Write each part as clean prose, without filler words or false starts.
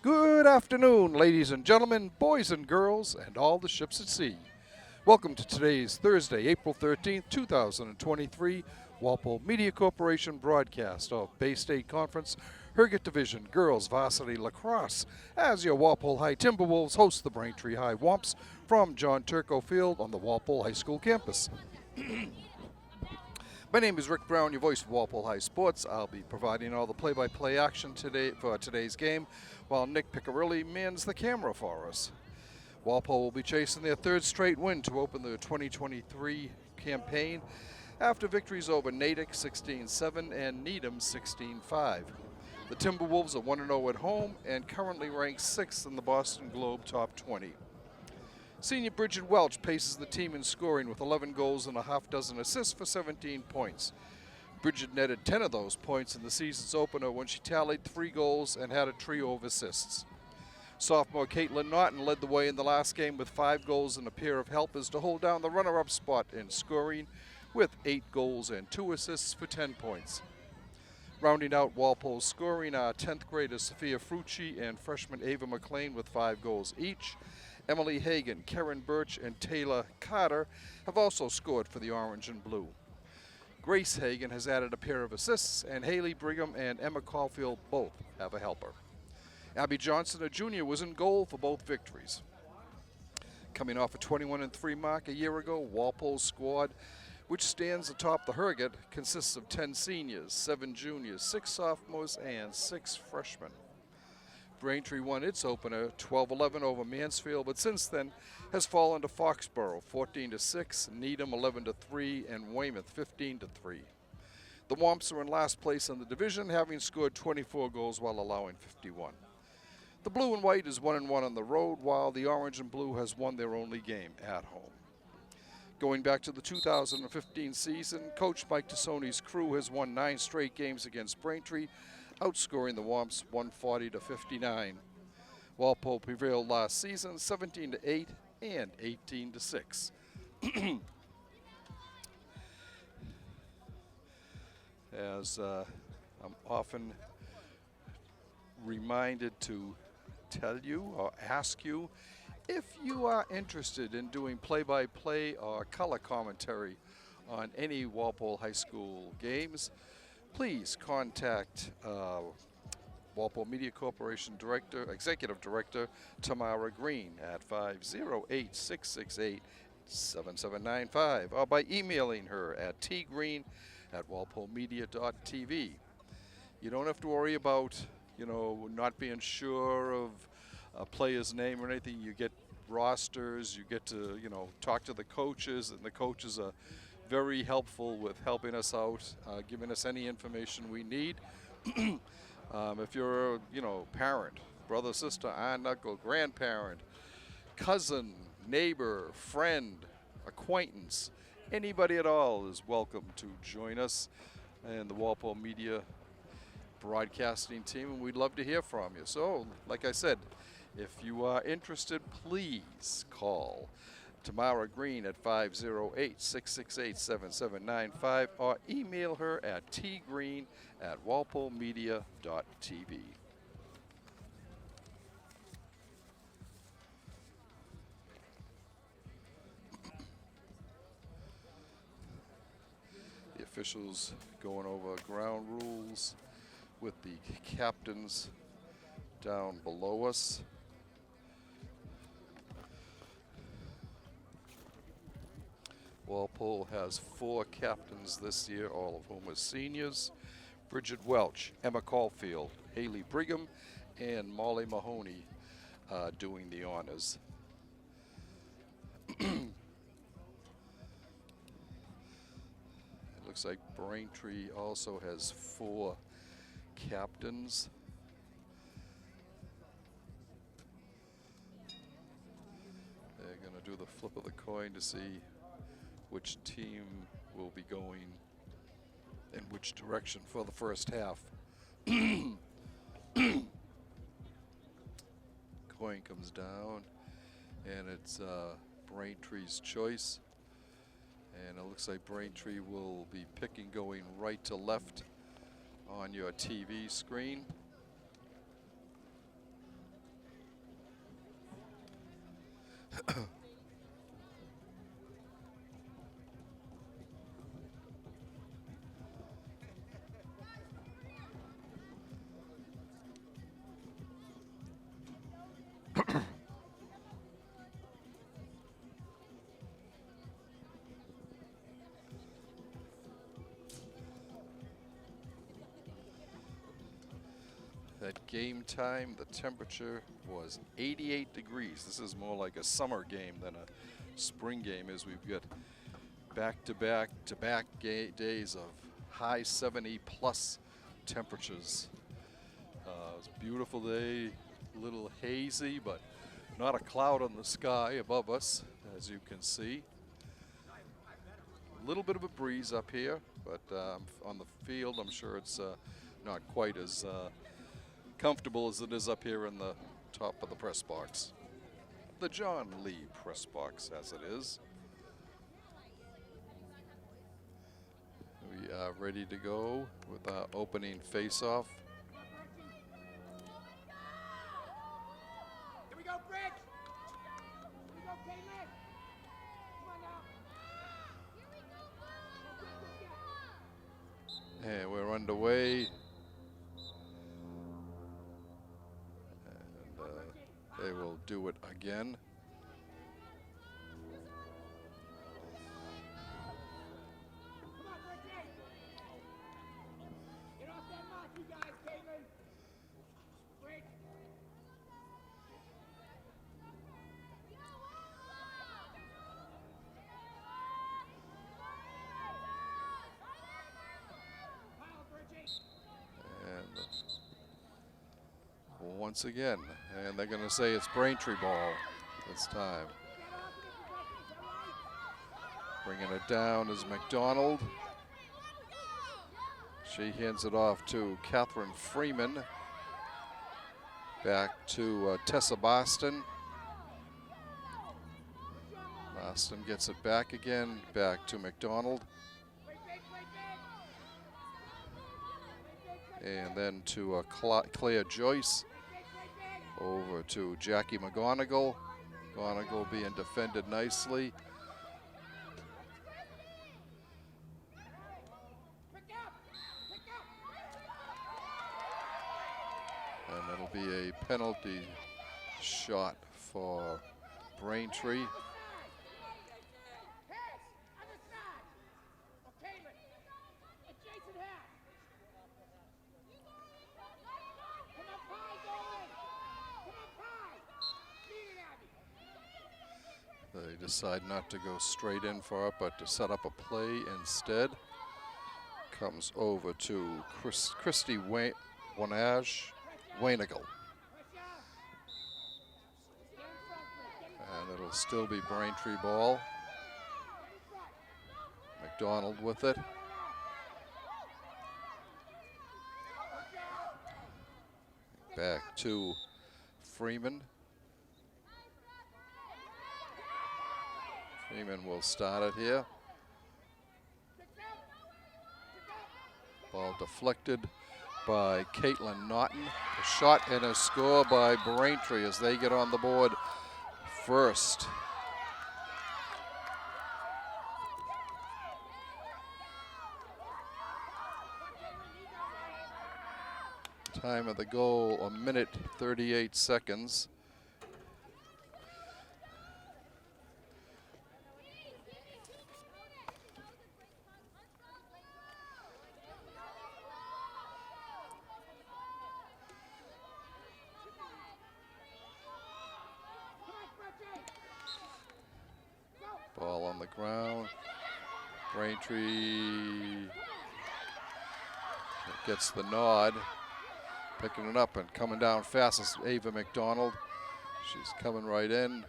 Good afternoon, ladies and gentlemen, boys and girls, and all the ships at sea. Welcome to today's Thursday, April 13th, 2023, Walpole Media Corporation broadcast of Bay State Conference Herget Division Girls Varsity Lacrosse as your Walpole High Timberwolves host the Braintree High Womps from John Turco Field on the Walpole High School campus. My name is Rick Brown, your voice of Walpole High Sports. I'll be providing all the play-by-play action today for today's game, while Nick Piccirilli mans the camera for us. Walpole will be chasing their third straight win to open the 2023 campaign after victories over Natick 16-7 and Needham 16-5. The Timberwolves are 1-0 at home and currently ranked 6th in the Boston Globe Top 20. Senior Bridget Welch paces the team in scoring with 11 goals and a half dozen assists for 17 points. Bridget netted 10 of those points in the season's opener when she tallied 3 goals and had a trio of assists. Sophomore Caitlin Norton led the way in the last game with 5 goals and a pair of helpers to hold down the runner-up spot in scoring with 8 goals and 2 assists for 10 points. Rounding out Walpole's scoring are 10th graders Sophia Frucci and freshman Ava McLean with 5 goals each. Emily Hagan, Karen Birch, and Taylor Carter have also scored for the Orange and Blue. Grace Hagan has added a pair of assists, and Haley Brigham and Emma Caulfield both have a helper. Abby Johnson, a junior, was in goal for both victories. Coming off a 21-3 mark a year ago, Walpole's squad, which stands atop the Herget, consists of 10 seniors, 7 juniors, 6 sophomores, and 6 freshmen. Braintree won its opener 12-11 over Mansfield, but since then has fallen to Foxborough 14-6, Needham 11-3, and Weymouth 15-3. The Womps are in last place in the division, having scored 24 goals while allowing 51. The Blue and White is 1-1 on the road, while the Orange and Blue has won their only game at home. Going back to the 2015 season, Coach Mike Tassoni's crew has won 9 straight games against Braintree, outscoring the Womps 140-59. Walpole prevailed last season 17-8 and 18-6. As I'm often reminded to tell you or ask you, if you are interested in doing play-by-play or color commentary on any Walpole High School games, please contact Walpole Media Corporation Executive Director Tamara Green at 508-668-7795 or by emailing her at tgreen@walpolemedia.tv. You don't have to worry about, not being sure of a player's name or anything. You get rosters, you get to, talk to the coaches, and the coaches are very helpful with helping us out, giving us any information we need. If you're a, parent, brother, sister, aunt, uncle, grandparent, cousin, neighbor, friend, acquaintance, anybody at all is welcome to join us and the Walpole Media broadcasting team, and we'd love to hear from you. So, like I said, if you are interested, please call Tamara Green at 508-668-7795 or email her at tgreen@walpolemedia.tv. The officials going over ground rules with the captains down below us. Walpole has 4 captains this year, all of whom are seniors. Bridget Welch, Emma Caulfield, Haley Brigham, and Molly Mahoney doing the honors. It looks like Braintree also has 4 captains. They're going to do the flip of the coin to see which team will be going in which direction for the first half. Coin comes down, and it's Braintree's choice. And it looks like Braintree will be picking going right to left on your TV screen. At game time, the temperature was 88 degrees. This is more like a summer game than a spring game, as we've got back-to-back days of high 70-plus temperatures. It's a beautiful day, a little hazy, but not a cloud on the sky above us, as you can see. A little bit of a breeze up here, but on the field, I'm sure it's not quite as comfortable as it is up here in the top of the press box. The John Lee press box, as it is. We are ready to go with our opening face-off. Here we go, Brick! Here we go, Caitlin! Come on now! And we're underway. They will do it again. Come on, Brick! Get off that mark, you guys, Caitlin! Brick! Pile, Bridget! And once again, and they're going to say it's Braintree ball this time. Bringing it down is McDonald. She hands it off to Catherine Freeman. Back to Tessa Boston. Boston gets it back again, back to McDonald. And then to Claire Joyce. Over to Jackie McGonigal. McGonigal being defended nicely. And it'll be a penalty shot for Braintree. They decide not to go straight in for it, but to set up a play instead. Comes over to Christy Wainigal. And it'll still be Braintree ball. McDonald with it. Back to Freeman. Freeman will start it here. Ball deflected by Caitlin Naughton. A shot and a score by Braintree as they get on the board first. Time of the goal, 1:38 seconds. Ball on the ground. Braintree gets the nod. Picking it up and coming down fast is Ava McDonald. She's coming right in.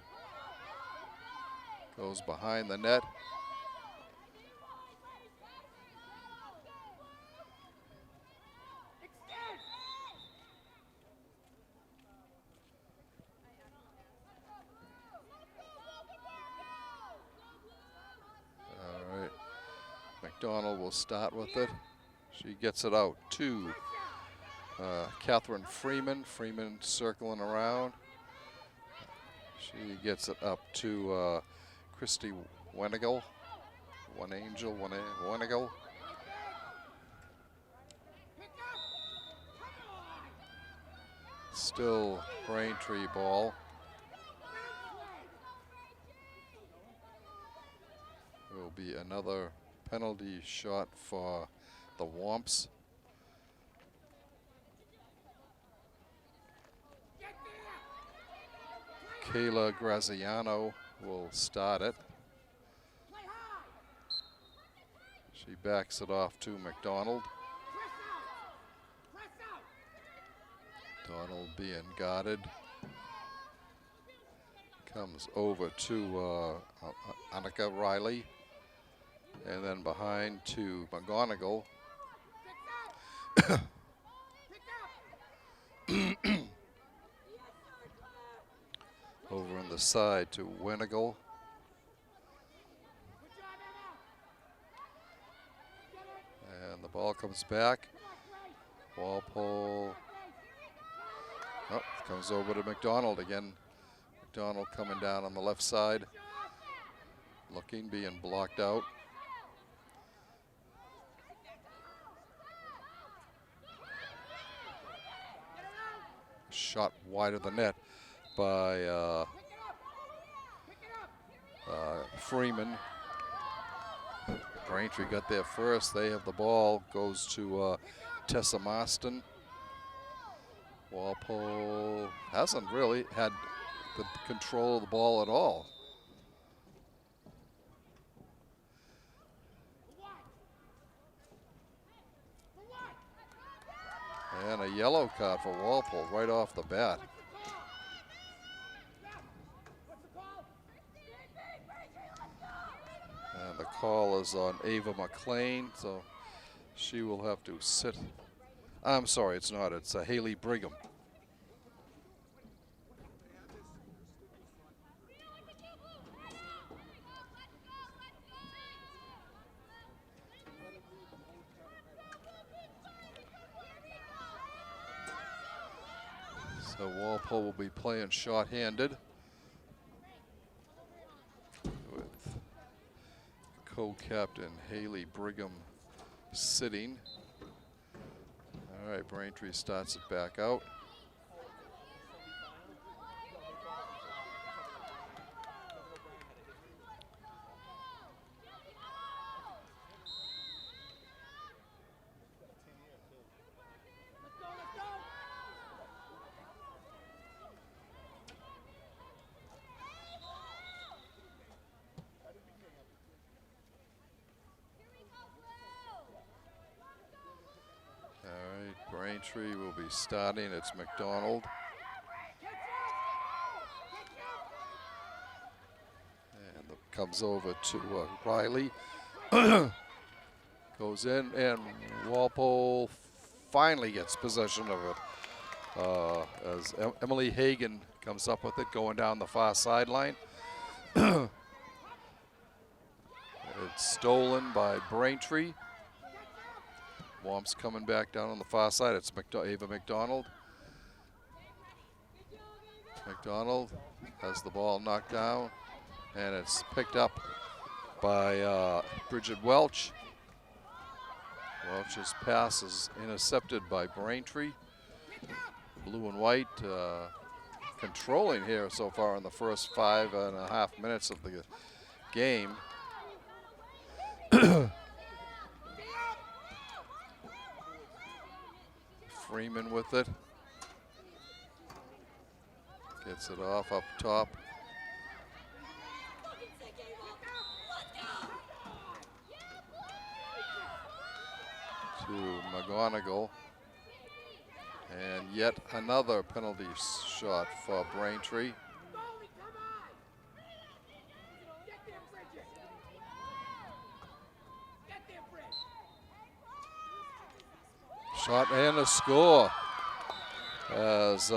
Goes behind the net. All right. McDonald will start with it. She gets it out to Catherine Freeman. Freeman circling around. She gets it up to Christy Wenigal. One Angel, Wenigal. Still Braintree ball. There will be another penalty shot for the Womps. Kayla Graziano will start it. She backs it off to McDonald. Donald being guarded. Comes over to Annika Riley. And then behind to McGonigal. Over on the side to Wenigal. And the ball comes back. Walpole. Oh, comes over to McDonald again. McDonald coming down on the left side. Looking, being blocked out. Shot wide of the net by Freeman. Braintree got there first. They have the ball. Goes to Tessa Marston. Walpole hasn't really had the control of the ball at all. And a yellow card for Walpole right off the bat. And the call is on Ava McLean, so she will have to sit. I'm sorry, it's not. It's Haley Brigham. So Walpole will be playing short-handed with co-captain Haley Brigham sitting. All right, Braintree starts it back out. Braintree will be starting. It's McDonald. And comes over to Riley. Goes in, and Walpole finally gets possession of it as Emily Hagan comes up with it, going down the far sideline. It's stolen by Braintree. Womps coming back down on the far side. It's Ava McDonald. McDonald has the ball knocked down, and it's picked up by Bridget Welch. Welch's pass is intercepted by Braintree. Blue and white controlling here so far in the first 5.5 minutes of the game. Freeman with it. Gets it off up top. To McGonigal. And yet another penalty shot for Braintree. Shot and a score as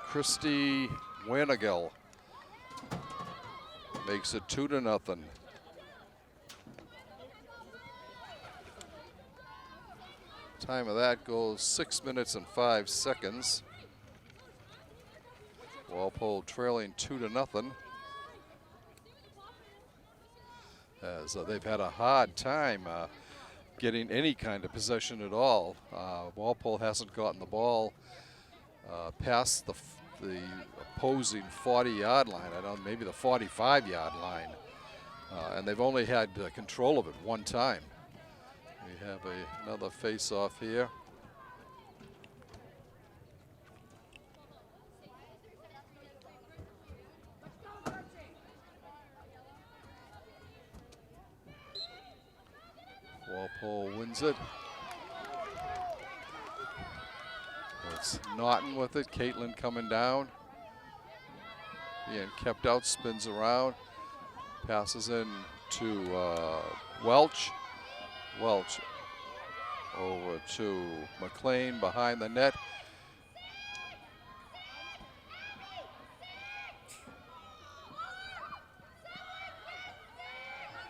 Christy Wenigal makes it 2-0. Time of that goes 6 minutes and 5 seconds. Walpole trailing 2-0. As they've had a hard time getting any kind of possession at all. Walpole hasn't gotten the ball past the opposing 40-yard line. I don't know, maybe the 45-yard line. And they've only had control of it one time. We have another face-off here. Walpole wins it. It's Naughton with it. Caitlin coming down. Being kept out, spins around. Passes in to Welch. Welch over to McLean behind the net.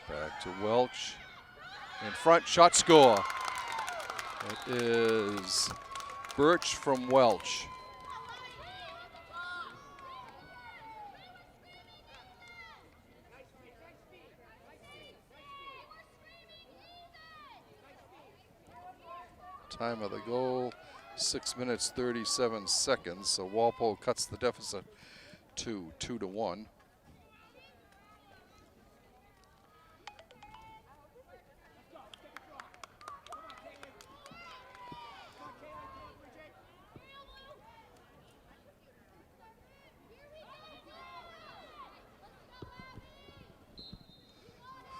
Back to Welch. In front, shot score. It is Birch from Welch. Time of the goal, 6 minutes 37 seconds. So Walpole cuts the deficit to 2-1.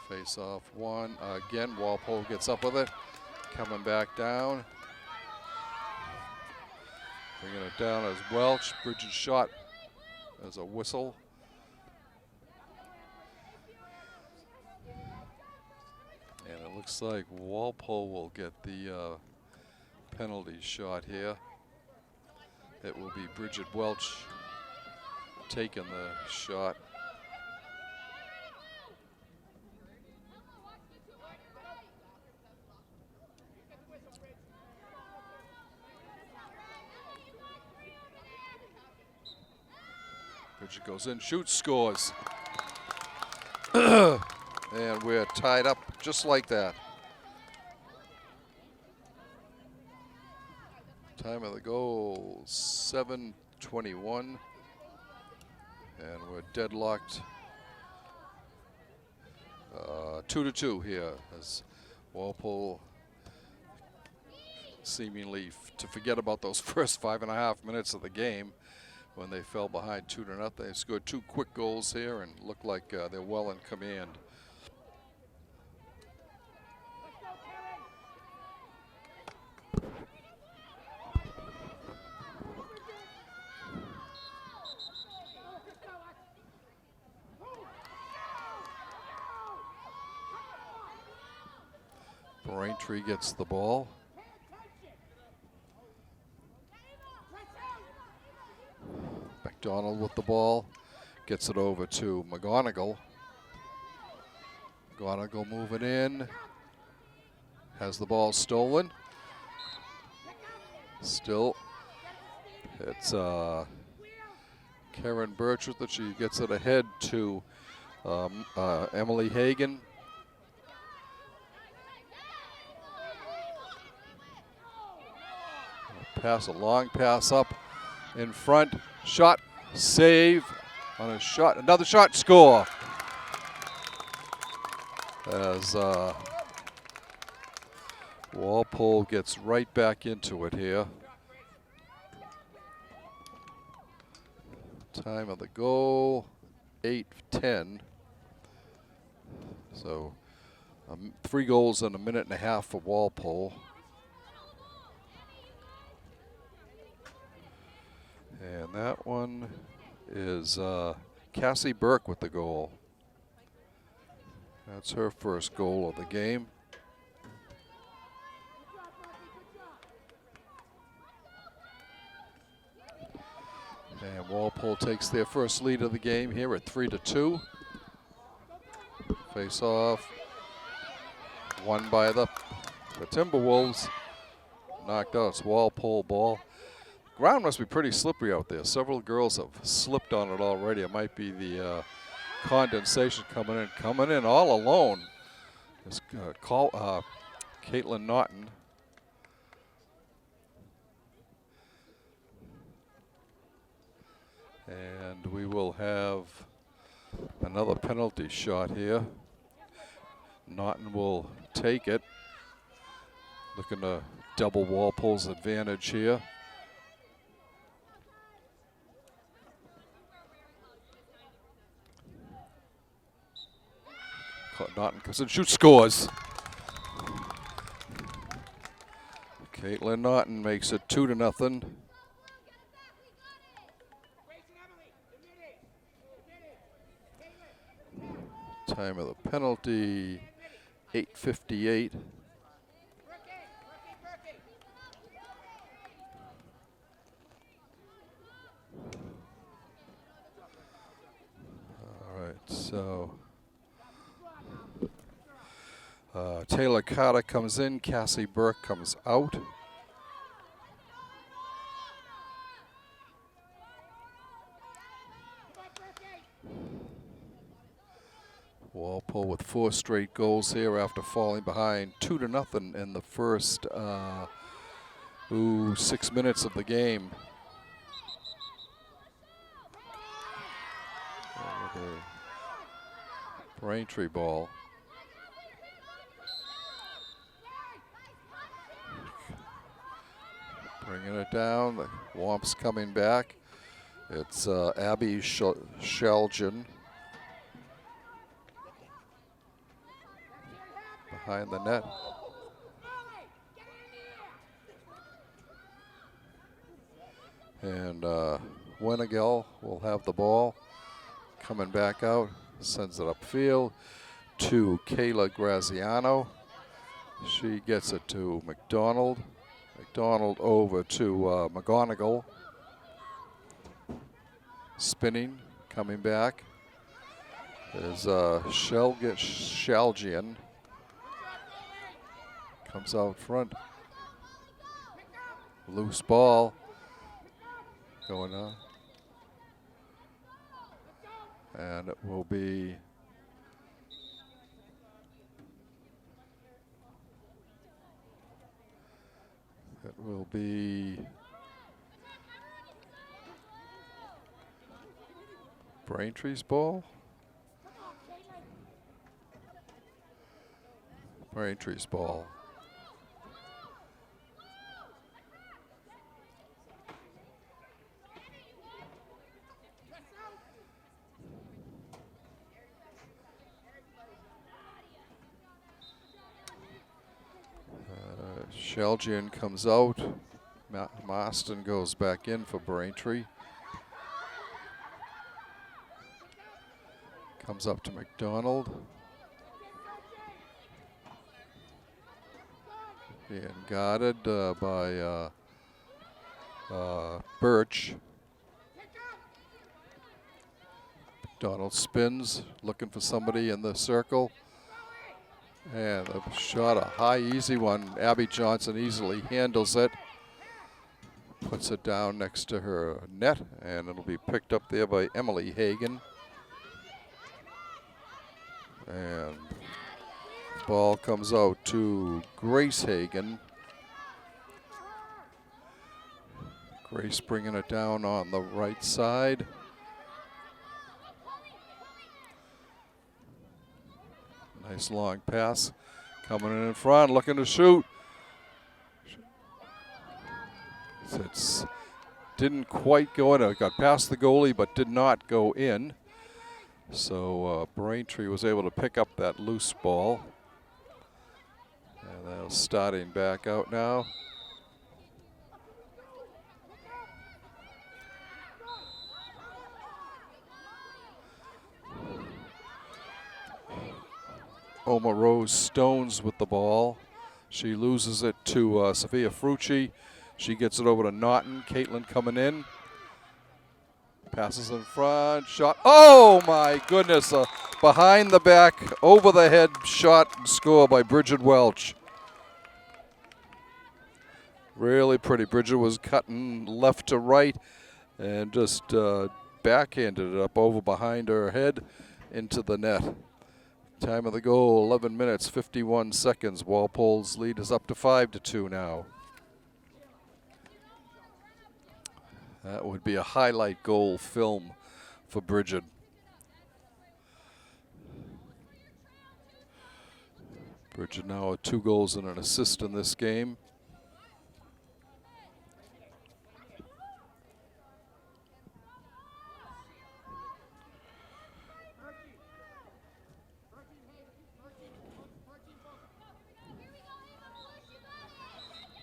Face off one. Again, Walpole gets up with it. Coming back down. Bringing it down as Welch. Bridges shot as a whistle. And it looks like Walpole will get the penalty shot here. It will be Bridget Welch taking the shot. Bridget goes in, shoots, scores. And we're tied up just like that. Time of the goal, 7:21. And we're deadlocked 2-2 here as Walpole seemingly to forget about those first 5.5 minutes of the game when they fell behind 2-0. They scored 2 quick goals here and look like they're well in command. Braintree gets the ball. McDonald with the ball. Gets it over to McGonigal. McGonigal moving in. Has the ball stolen. Still, it's Karen Birch with it. She gets it ahead to Emily Hagan. Pass, a long pass up in front. Shot, save on a shot. Another shot, score. As Walpole gets right back into it here. Time of the goal, 8:10. So 3 goals in a minute and a half for Walpole. And that one is Cassie Burke with the goal. That's her first goal of the game. And Walpole takes their first lead of the game here at 3-2. Face off. Won by the Timberwolves. Knocked out. It's Walpole ball. Ground must be pretty slippery out there. Several girls have slipped on it already. It might be the condensation coming in all alone. It's Caitlin Naughton. And we will have another penalty shot here. Naughton will take it. Looking to double Walpole's advantage here. Naughton comes in, shoots, scores. Caitlin Naughton makes it 2-0. Time of the penalty, 8:58. All right, so Taylor Carter comes in, Cassie Burke comes out. Walpole with 4 straight goals here after falling behind 2-0 in the first 6 minutes of the game. Braintree ball. Bringing it down. The Womp's coming back. It's Abby Shelgen. Behind the net. And Winnegill will have the ball. Coming back out, sends it upfield to Kayla Graziano. She gets it to McDonald. McDonald over to McGonigal. Spinning, coming back is Shalgian. Comes out front. Loose ball going on. And it will be Braintree's ball. Braintree's ball. Shelgian comes out. Marston goes back in for Braintree. Comes up to McDonald. Being guarded by Birch. McDonald spins, looking for somebody in the circle. And a shot, a high, easy one. Abby Johnson easily handles it. Puts it down next to her net, and it'll be picked up there by Emily Hagan. And the ball comes out to Grace Hagan. Grace bringing it down on the right side. Nice long pass. Coming in front, looking to shoot. It didn't quite go in. It got past the goalie, but did not go in. So Braintree was able to pick up that loose ball. And they're starting back out now. Oma Rose Stones with the ball. She loses it to Sophia Frucci. She gets it over to Naughton. Caitlin coming in. Passes in front. Shot. Oh my goodness. Behind the back, over the head shot and score by Bridget Welch. Really pretty. Bridget was cutting left to right and just backhanded it up over behind her head into the net. Time of the goal, 11 minutes, 51 seconds. Walpole's lead is up to 5-2 now. That would be a highlight goal film for Bridget. Bridget now with 2 goals and an assist in this game.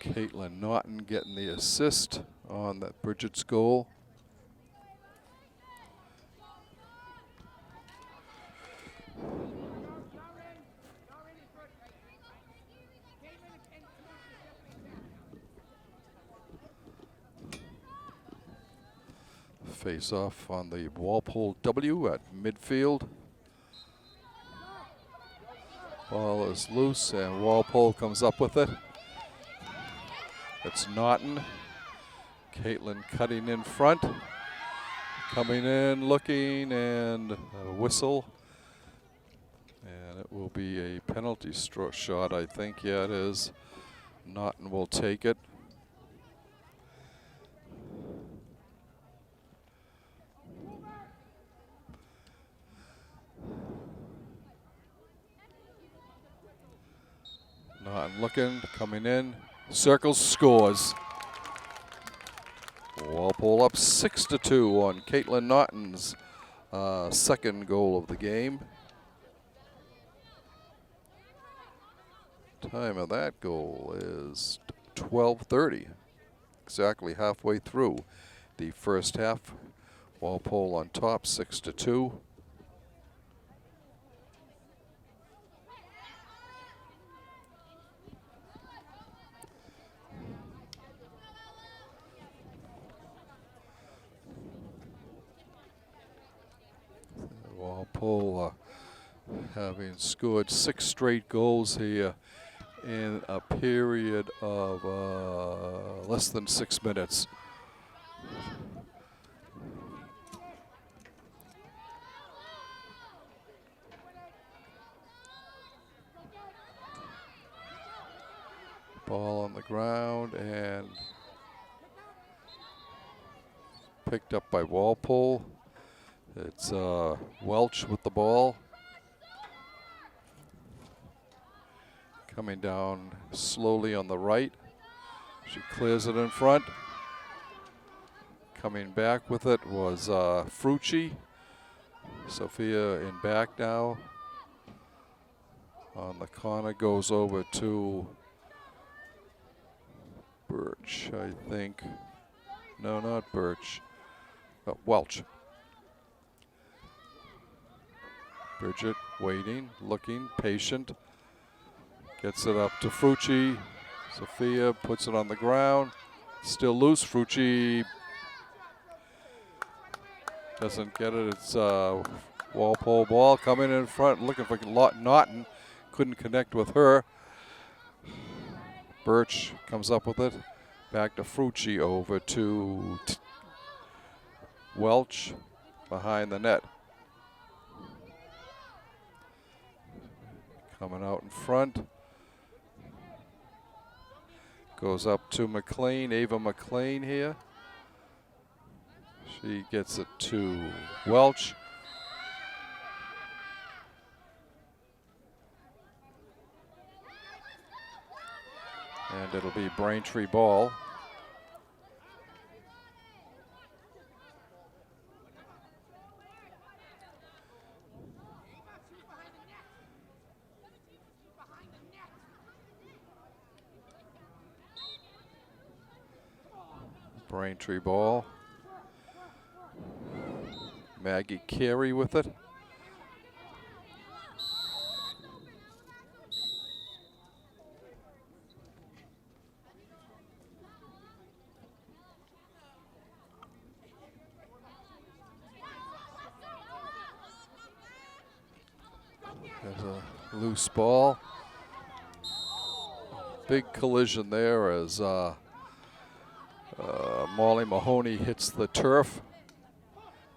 Caitlin Naughton getting the assist on that Bridget's goal. Face off on the Walpole W at midfield. Ball is loose and Walpole comes up with it. It's Naughton. Caitlin cutting in front. Coming in, looking, and a whistle. And it will be a penalty shot, I think. Yeah, it is. Naughton will take it. Naughton looking, coming in. Circles, scores. Walpole up 6-2 on Caitlin Naughton's second goal of the game. Time of that goal is 12:30. Exactly halfway through the first half. Walpole on top 6-2. Walpole having scored 6 straight goals here in a period of less than 6 minutes. Ball on the ground and picked up by Walpole. It's Welch with the ball. Coming down slowly on the right. She clears it in front. Coming back with it was Frucci. Sophia in back now. On the corner goes over to Birch, I think. No, not Birch. Welch. Bridget waiting, looking, patient. Gets it up to Frucci. Sophia puts it on the ground. Still loose. Frucci doesn't get it. It's Walpole ball coming in front, looking for Naughton. Couldn't connect with her. Birch comes up with it. Back to Frucci, over to Welch behind the net. Coming out in front. Goes up to McLean, Ava McLean here. She gets it to Welch. And it'll be Braintree ball. Braintree ball. Maggie Carey with it. There's a loose ball. Big collision there as Molly Mahoney hits the turf,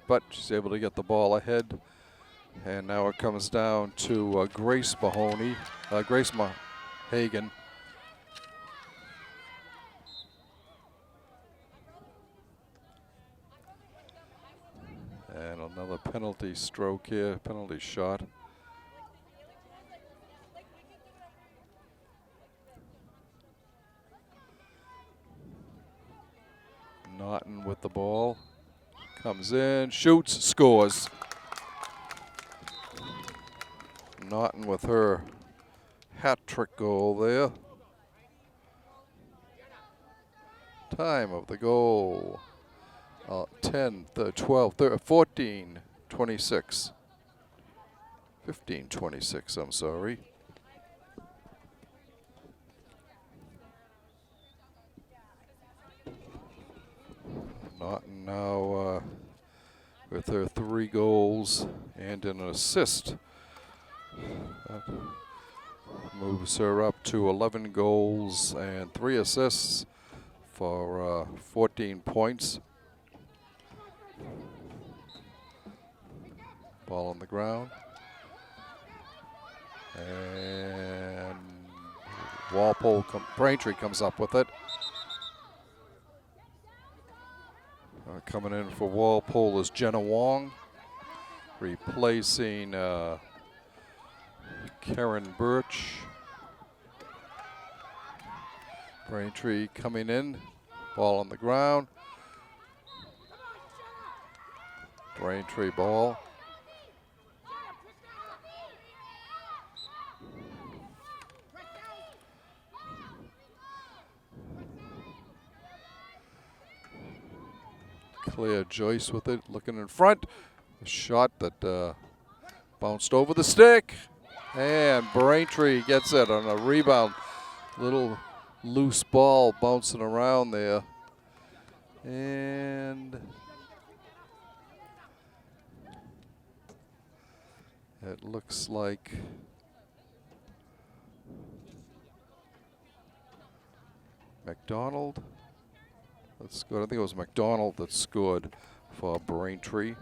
but she's able to get the ball ahead. And now it comes down to Grace Mahoney, Grace Hagen. And another penalty stroke here, penalty shot. Naughton with the ball. Comes in, shoots, scores. Naughton with her hat trick goal there. Time of the goal. 10, 12, 13, 14, 26. 15, 26, I'm sorry. Naughton now with her 3 goals and an assist. That moves her up to 11 goals and 3 assists for 14 points. Ball on the ground. And Walpole, Braintree comes up with it. Coming in for Walpole is Jenna Wong, replacing Karen Birch. Braintree coming in, ball on the ground. Braintree ball. Claire Joyce with it, looking in front. A shot that bounced over the stick. And Braintree gets it on a rebound. Little loose ball bouncing around there. And it looks like McDonald. That's good. I think it was McDonald that scored for Braintree.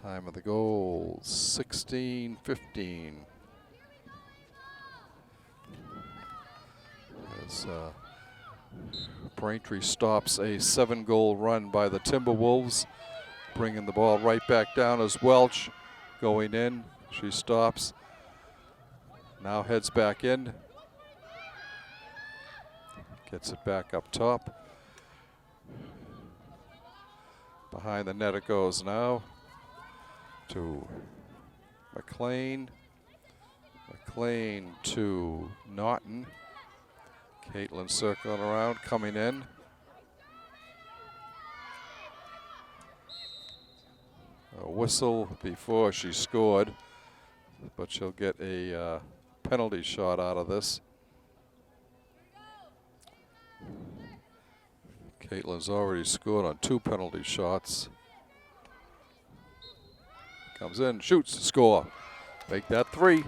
Time of the goal, 16:15. As Braintree stops a 7-goal run by the Timberwolves, bringing the ball right back down as Welch going in. She stops. Now heads back in. Gets it back up top. Behind the net it goes now to McLean. McLean to Naughton. Caitlin circling around, coming in. A whistle before she scored, but she'll get a penalty shot out of this. Caitlin's already scored on 2 penalty shots. Comes in, shoots, score. Make that 3.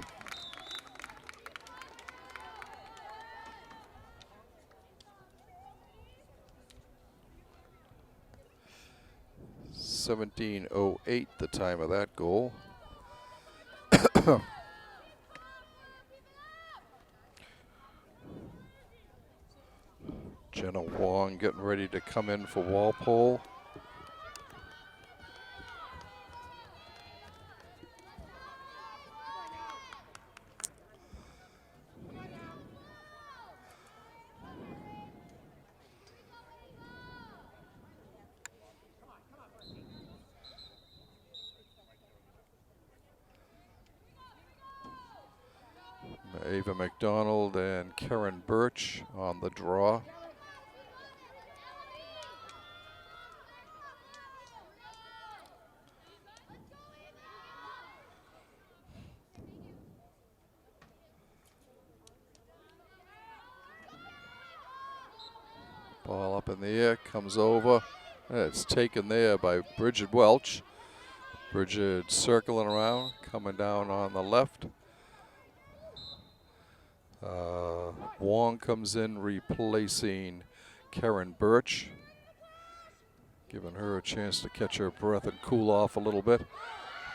$17:08 the time of that goal. Jenna Wong getting ready to come in for Walpole. Ava McDonald and Karen Birch on the draw. Ball up in the air, comes over. It's taken there by Bridget Welch. Bridget circling around, coming down on the left. Wong comes in replacing Karen Birch, giving her a chance to catch her breath and cool off a little bit.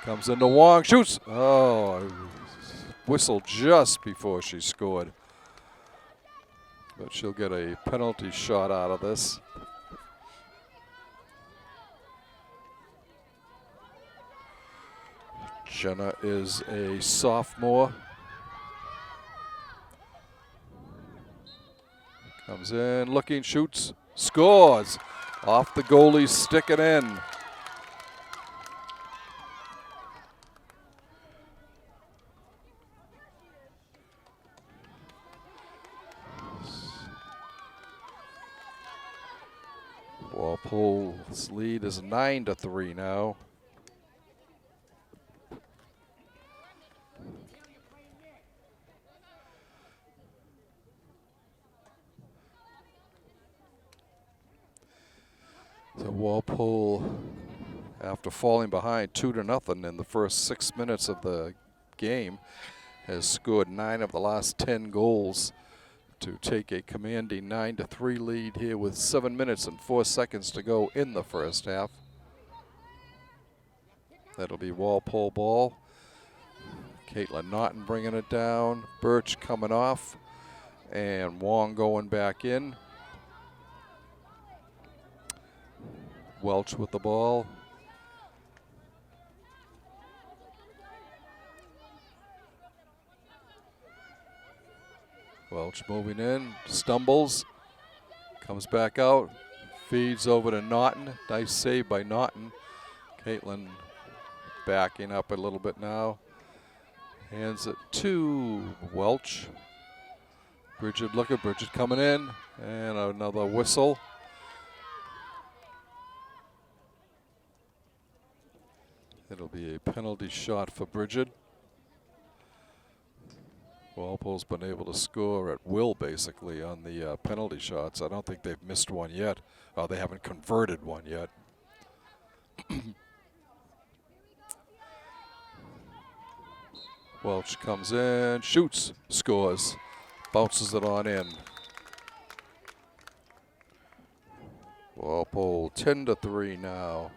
Comes into Wong, shoots. Oh, whistled just before she scored. But she'll get a penalty shot out of this. Jenna is a sophomore. Comes in, looking, shoots, scores. Off the goalie, stick it in. Walpole's lead is 9-3 now. So Walpole, after falling behind 2-0 in the first 6 minutes of the game, has scored 9 of the last 10 goals to take a commanding 9-3 lead here with 7 minutes and 4 seconds to go in the first half. That'll be Walpole ball. Caitlin Naughton bringing it down. Birch coming off. And Wong going back in. Welch with the ball. Welch moving in, stumbles, comes back out, feeds over to Naughton. Nice save by Naughton. Caitlin backing up a little bit now. Hands it to Welch. Bridget looking, Bridget coming in, and another whistle. It'll be a penalty shot for Bridget. Walpole's been able to score at will, basically, on the penalty shots. I don't think they've missed one yet. They haven't converted one yet. Welch comes in, shoots, scores, bounces it on in. Walpole 10-3 now.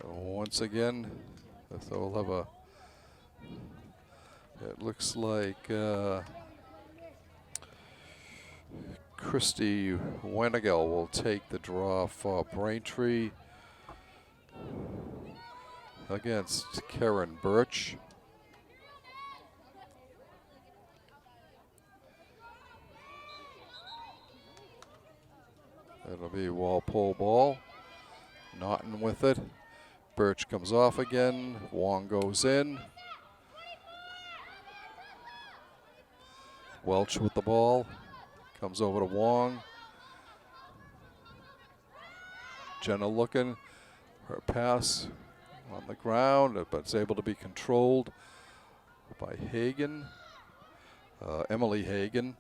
Once again, so we'll have a, it looks like Christy Wenigel will take the draw for Braintree against Karen Birch. It'll be Walpole ball. Naughton with it. Birch comes off again. Wong goes in. Welch with the ball. Comes over to Wong. Jenna looking. Her pass on the ground, but it's able to be controlled by Hagen. Emily Hagen.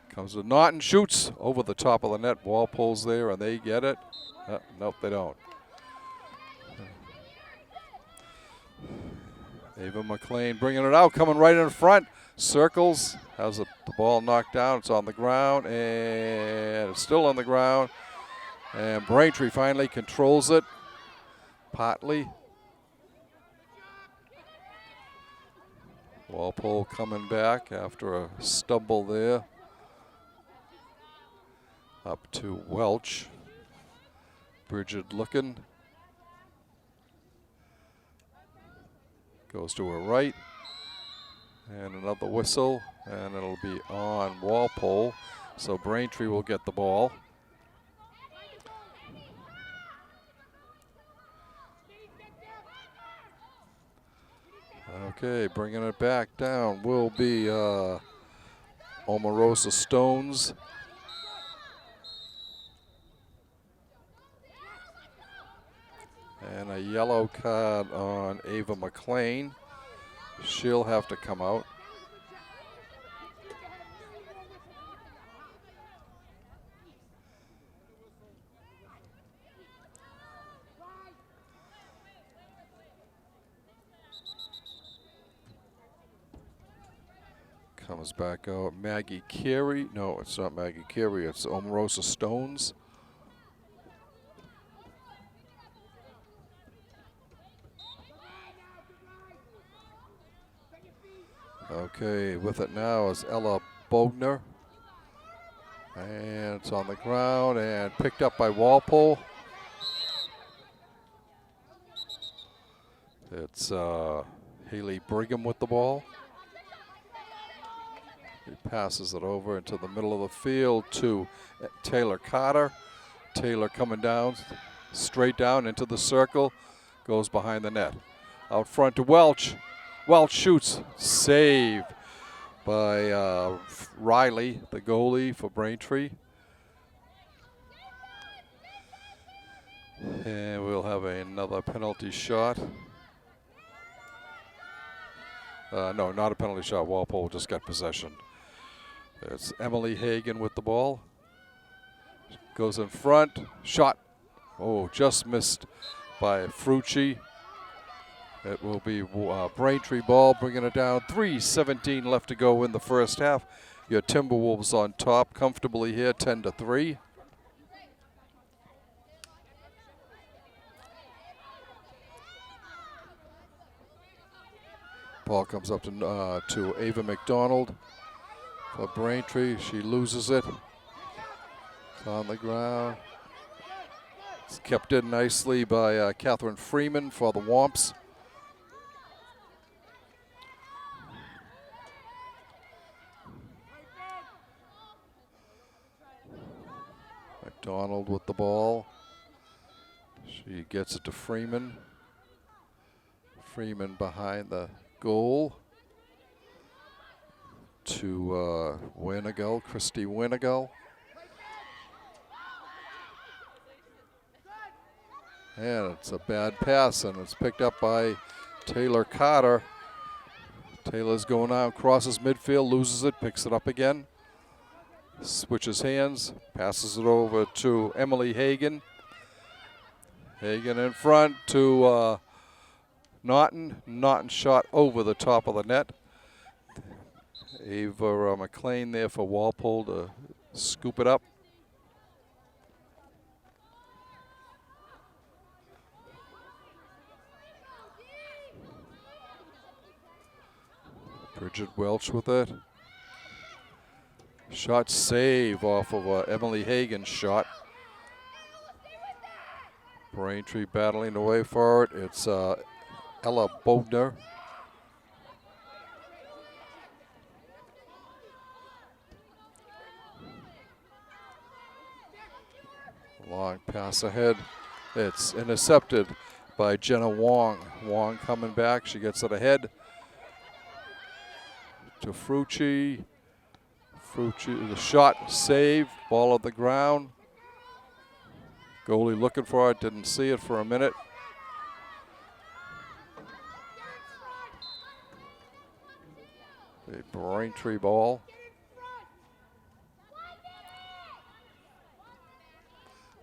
Comes to Naughton, shoots over the top of the net. Walpole's there, and they get it. Nope, they don't. Ava McLean bringing it out, coming right in front. Circles, has the ball knocked down. It's on the ground, and it's still on the ground. And Braintree finally controls it. Potley. Walpole coming back after a stumble there. Up to Welch. Bridget looking. Goes to her right. And another whistle. And it'll be on Walpole. So Braintree will get the ball. Okay, bringing it back down will be Omarosa Stones. And And a yellow card on Ava McLean. She'll have to come out. Comes back out. Maggie Carey. No, it's not Maggie Carey. It's Omarosa Stones. Okay, with it now is Ella Bogner. And it's on the ground and picked up by Walpole. It's Haley Brigham with the ball. He passes it over into the middle of the field to Taylor Carter. Taylor coming down, straight down into the circle, goes behind the net. Out front to Welch. Welch shoots, save by Riley, the goalie for Braintree. And we'll have another penalty shot. No, not a penalty shot. Walpole just got possession. It's Emily Hagan with the ball. Goes in front. Shot. Oh, just missed by Frucci. It will be Braintree ball, bringing it down. 3:17 left to go in the first half. Your Timberwolves on top comfortably here, 10-3. Ball comes up to Ava McDonald for Braintree. She loses it. It's on the ground. It's kept in nicely by Catherine Freeman for the Womps. McDonald with the ball. She gets it to Freeman. Freeman behind the goal to Winnegal, Christy Winnegal. And it's a bad pass, and it's picked up by Taylor Carter. Taylor's going out, crosses midfield, loses it, picks it up again. Switches hands, passes it over to Emily Hagan. Hagan in front to Naughton. Naughton shot over the top of the net. Ava McLean there for Walpole to scoop it up. Bridget Welch with it. Shot save off of Emily Hagan's shot. Braintree battling away for it. It's Ella Bogner. Long pass ahead. It's intercepted by Jenna Wong. Wong coming back. She gets it ahead to Frucci. Frucci, the shot saved. Ball on the ground. Goalie looking for it. Didn't see it for a minute. A Braintree ball.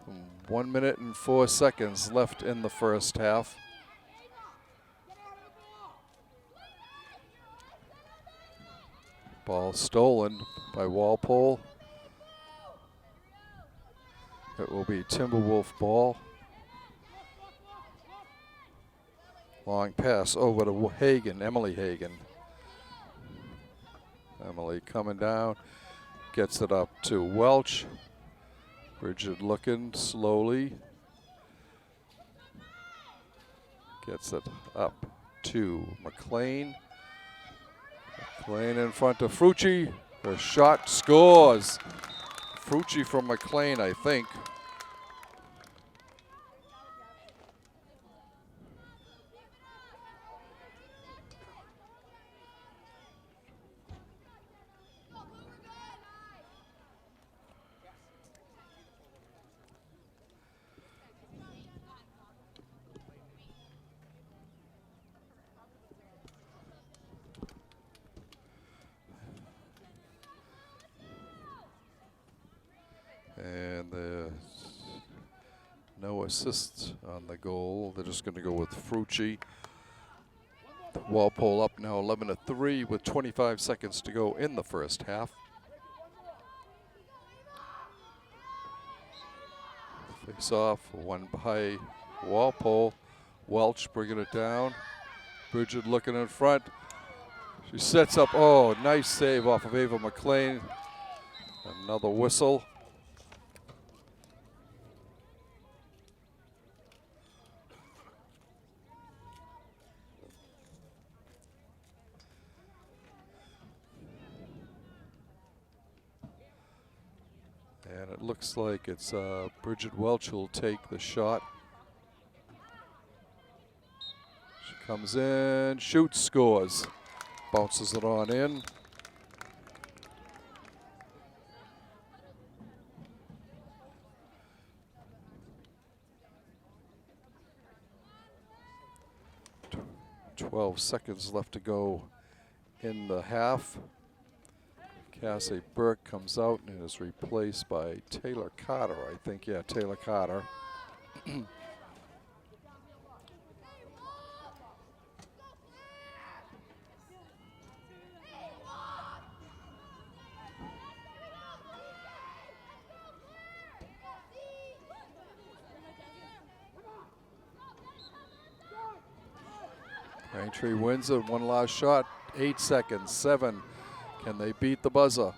And 1 minute and 4 seconds left in the first half. Ball stolen by Walpole. It will be Timberwolf ball. Long pass over to Hagan, Emily Hagan. Emily coming down, gets it up to Welch. Bridget looking slowly. Gets it up to McLean. McLean in front of Frucci. Her shot scores. Frucci from McLean, I think. no assists on the goal. They're just going to go with Frucci. Walpole up now 11-3 with 25 seconds to go in the first half. Face off, one by Walpole. Welch bringing it down. Bridget looking in front. She sets up, oh, nice save off of Ava McLean. Another whistle. And it looks like it's Bridget Welch who'll take the shot. She comes in, shoots, scores. Bounces it on in. Tw 12 seconds left to go in the half. Cassie Burke comes out and is replaced by Taylor Carter, I think. Yeah, Taylor Carter. Braintree wins it. One last shot. 8 seconds. 7. Can they beat the buzzer?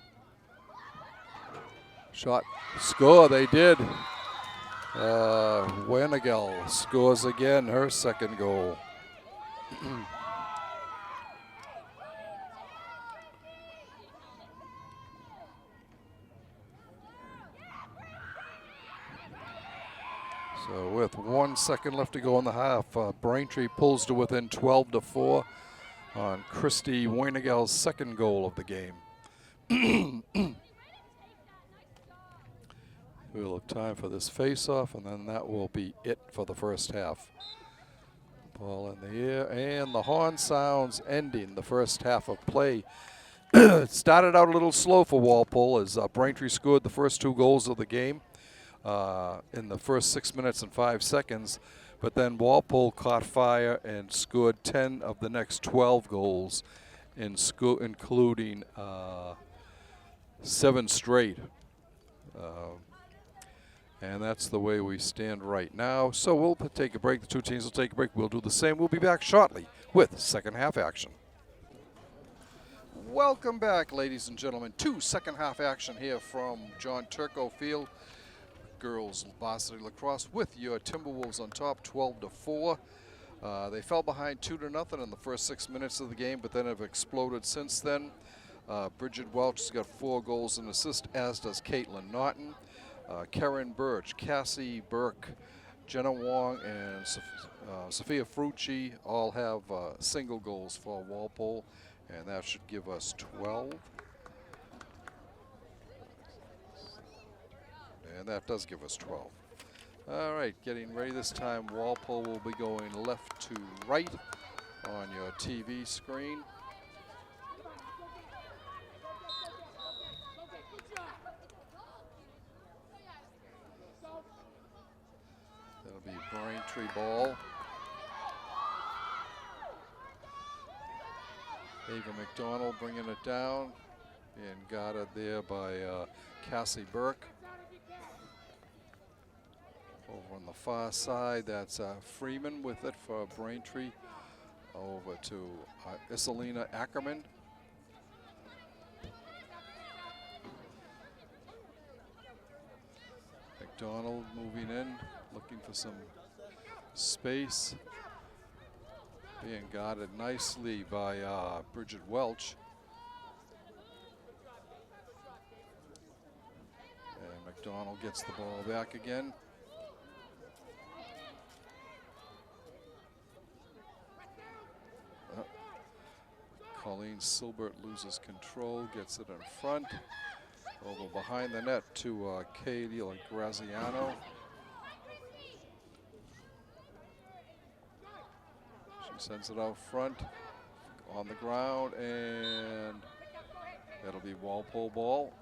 Shot. Score. They did. Wenigel scores again. Her second goal. So with 1 second left to go in the half, Braintree pulls to within 12-4 on Christy Wenigel's second goal of the game. We'll have time for this face-off, and then that will be it for the first half. Ball in the air, and the horn sounds ending the first half of play. It started out a little slow for Walpole as Braintree scored the first 2 goals of the game in the first 6 minutes and 5 seconds, but then Walpole caught fire and scored 10 of the next 12 goals, including 7 straight. And that's the way we stand right now. So we'll take a break. The 2 teams will take a break. We'll do the same. We'll be back shortly with second half action. Welcome back, ladies and gentlemen, to second half action here from John Turco Field. Girls Varsity Lacrosse with your Timberwolves on top, 12-4. They fell behind 2-0 in the first 6 minutes of the game, but then have exploded since then. Bridget Welch has got 4 goals and assists, as does Caitlin Naughton. Karen Birch, Cassie Burke, Jenna Wong, and Sophia Frucci all have single goals for Walpole, and that should give us 12. And that does give us 12. All right, getting ready this time. Walpole will be going left to right on your TV screen. That'll be Braintree ball. Ava McDonald bringing it down and got it there by Cassie Burke. Over on the far side, that's Freeman with it for Braintree. Over to Iselina Ackerman. McDonald moving in, looking for some space. Being guarded nicely by Bridget Welch. And McDonald gets the ball back again. Colleen Silbert loses control, gets it in front. Over behind the net to Katie Graziano. She sends it out front on the ground, and that'll be Walpole ball.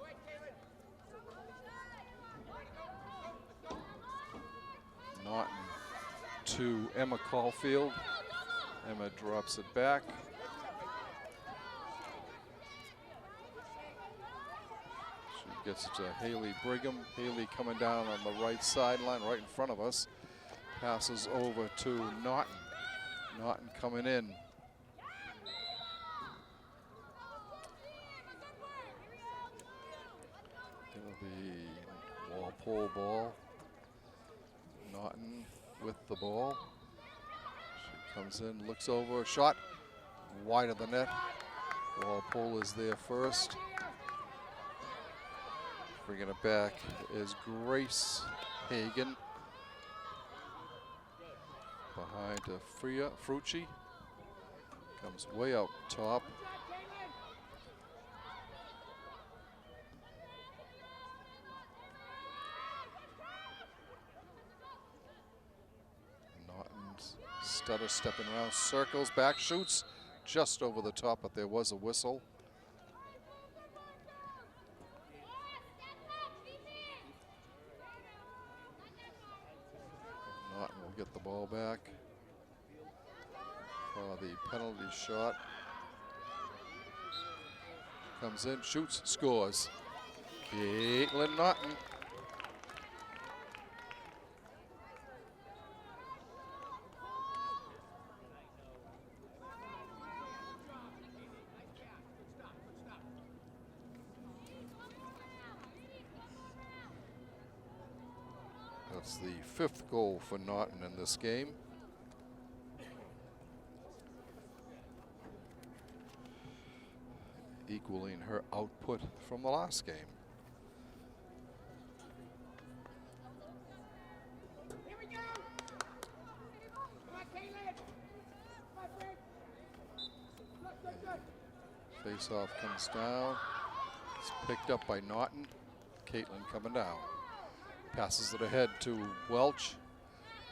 Naughton to Emma Caulfield. Emma drops it back. She gets it to Haley Brigham. Haley coming down on the right sideline, right in front of us. Passes over to Naughton. Naughton coming in. It'll be Walpole ball. Naughton with the ball. She comes in, looks over, shot wide of the net. Walpole is there first. Bringing it back is Grace Hagan. Behind to Frucci. Comes way out top. Naughton's stutter stepping around, circles back, shoots just over the top, but there was a whistle. Naughton will get the ball back for the penalty shot. Comes in, shoots, scores. Caitlin Naughton. That's the 5th goal for Naughton in this game. Equaling her output from the last game. Here we go. Come on, Caitlin. Come on, Frank. Good. Face-off comes down. It's picked up by Naughton. Caitlin coming down. Passes it ahead to Welch.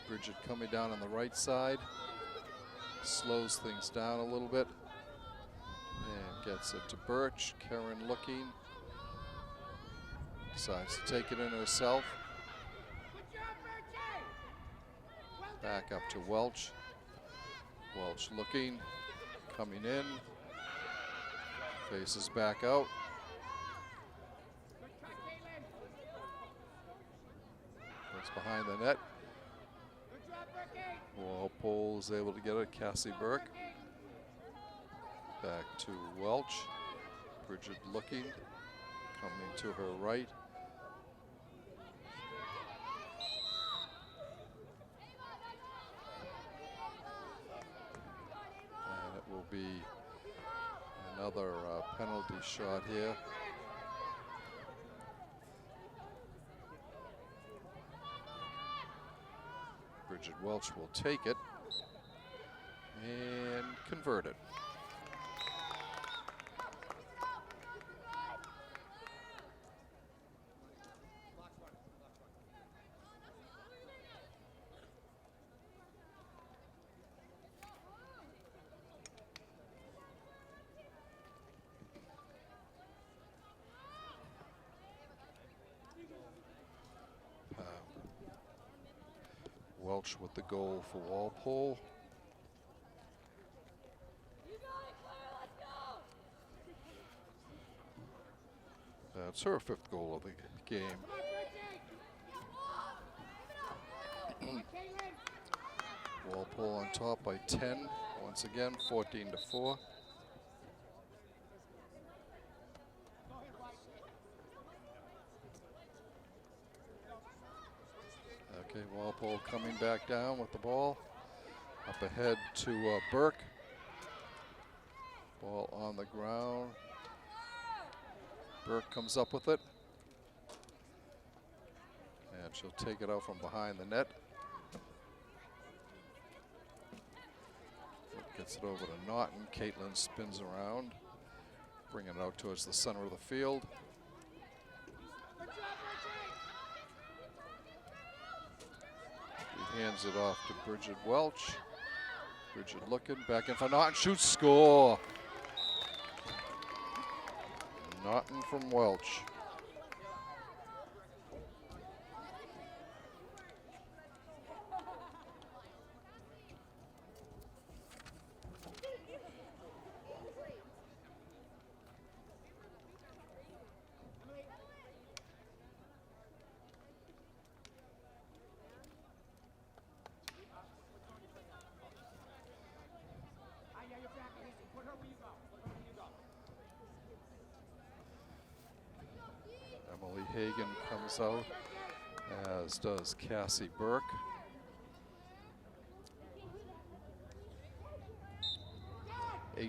Bridget coming down on the right side. Slows things down a little bit. And gets it to Birch. Karen looking. Decides to take it in herself. Good job, Bertie. Well done, Back up to Welch. Welch looking. Coming in. Faces back out. Good cut, Caitlin. It's behind the net. Good job, Bertie. Walpole is able to get it. Cassie Burke. Back to Welch. Bridget looking. Coming to her right. And it will be another penalty shot here. Bridget Welch will take it and convert it. Welch with the goal for Walpole. That's her 5th goal of the game. Come on, Bertie. Come on, Caitlin. Walpole on top by 10. Once again, 14-4. Okay, Walpole coming back down with the ball. Up ahead to Burke. Ball on the ground. Burke comes up with it. And she'll take it out from behind the net. Gets it over to Naughton. Caitlin spins around, bringing it out towards the center of the field. Good job, Bertie. He hands it off to Bridget Welch. Bridget looking, back in for Naughton, shoots, score. Naughton from Welch. comes out, as does Cassie Burke. .18